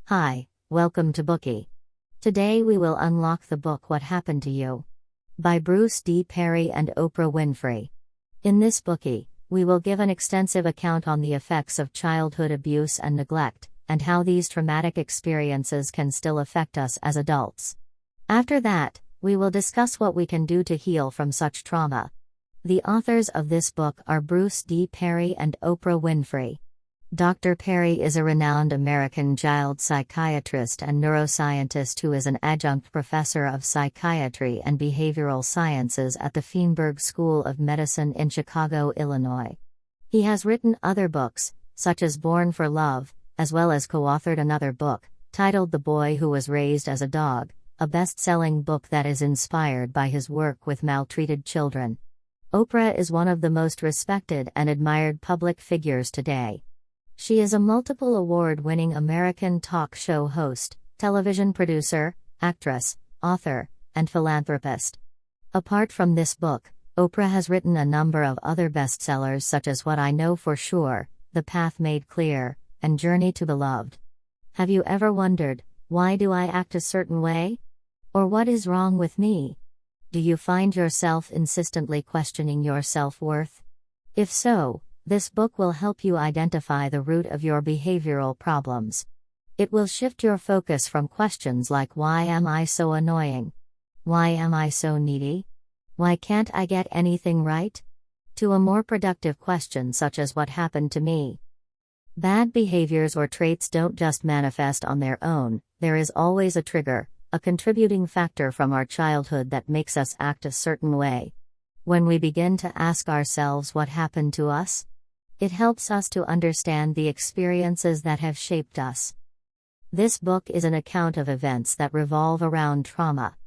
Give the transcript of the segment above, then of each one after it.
Hi, welcome to Bookie. Today we will unlock the book What Happened to You? By Bruce D. Perry and Oprah Winfrey. In this Bookie, we will give an extensive account on the effects of childhood abuse and neglect, and how these traumatic experiences can still affect us as adults. After that, we will discuss what we can do to heal from such trauma. The authors of this book are Bruce D. Perry and Oprah Winfrey. Dr. Perry is a renowned American child psychiatrist and neuroscientist who is an adjunct professor of psychiatry and behavioral sciences at the Fienberg School of Medicine in Chicago, Illinois. He has written other books, such as Born for Love, as well as co-authored another book, titled The Boy Who Was Raised as a Dog, a best-selling book that is inspired by his work with maltreated children. Oprah is one of the most respected and admired public figures today. She is a multiple award-winning American talk show host, television producer, actress, author, and philanthropist. Apart from this book, Oprah has written a number of other bestsellers such as What I Know for Sure, The Path Made Clear, and Journey to Beloved. Have you ever wondered, why do I act a certain way? Or what is wrong with me? Do you find yourself insistently questioning your self-worth? If so, this book will help you identify the root of your behavioral problems. It will shift your focus from questions like why am I so annoying? Why am I so needy? Why can't I get anything right? To a more productive question such as what happened to me? Bad behaviors or traits don't just manifest on their own, there is always a trigger, a contributing factor from our childhood that makes us act a certain way. When we begin to ask ourselves what happened to us, it helps us to understand the experiences that have shaped us. This book is an account of events that revolve around trauma.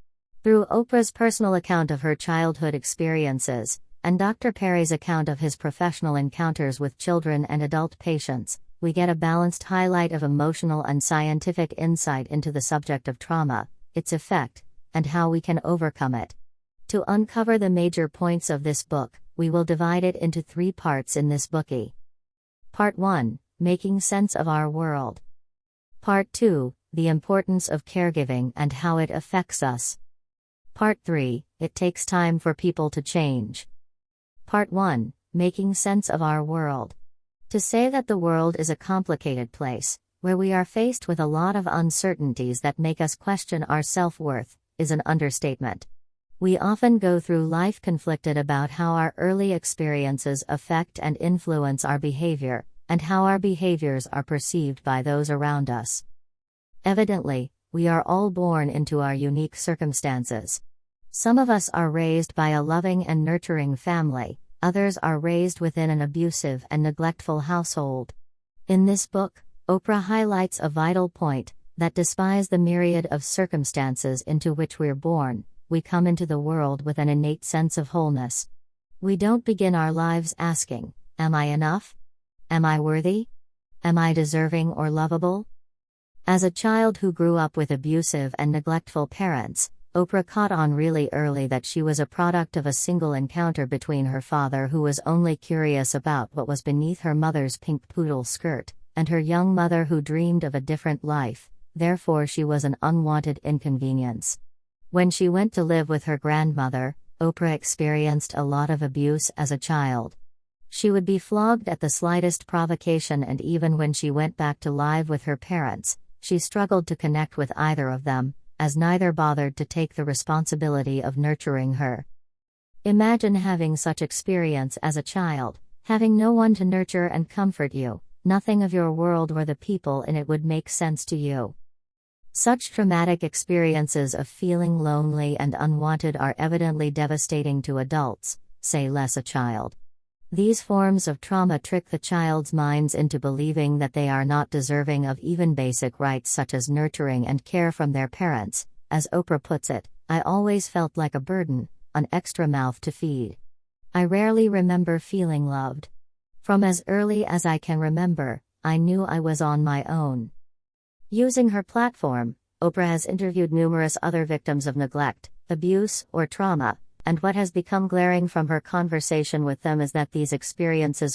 Through Oprah's personal account of her childhood experiences, and Dr. Perry's account of his professional encounters with children and adult patients, we get a balanced highlight of emotional and scientific insight into the subject of trauma, its effect, and how we can overcome it. To uncover the major points of this book, we will divide it into 3 parts in this Bookie. Part 1, Making Sense of Our World. Part 2, The Importance of Caregiving and How It Affects Us. Part 3, It Takes Time for People to Change. Part 1, Making Sense of Our World. To say that the world is a complicated place, where we are faced with a lot of uncertainties that make us question our self-worth, is an understatement. We often go through life conflicted about how our early experiences affect and influence our behavior, and how our behaviors are perceived by those around us. Evidently, we are all born into our unique circumstances. Some of us are raised by a loving and nurturing family, others are raised within an abusive and neglectful household. In this book, Oprah highlights a vital point, that despite the myriad of circumstances into which we're born, we come into the world with an innate sense of wholeness. We don't begin our lives asking, am I enough? Am I worthy? Am I deserving or lovable? As a child who grew up with abusive and neglectful parents, Oprah caught on really early that she was a product of a single encounter between her father, who was only curious about what was beneath her mother's pink poodle skirt, and her young mother, who dreamed of a different life, therefore she was an unwanted inconvenience. When she went to live with her grandmother, Oprah experienced a lot of abuse as a child. She would be flogged at the slightest provocation, and even when she went back to live with her parents, she struggled to connect with either of them, as neither bothered to take the responsibility of nurturing her. Imagine having such experience as a child, having no one to nurture and comfort you, nothing of your world or the people in it would make sense to you. Such traumatic experiences of feeling lonely and unwanted are evidently devastating to adults, say less a child. These forms of trauma trick the child's minds into believing that they are not deserving of even basic rights such as nurturing and care from their parents. As Oprah puts it, I always felt like a burden, an extra mouth to feed. I rarely remember feeling loved. From as early as I can remember, I knew I was on my own. Using her platform, Oprah has interviewed numerous other victims of neglect, abuse, or trauma, and what has become glaring from her conversation with them is that these experiences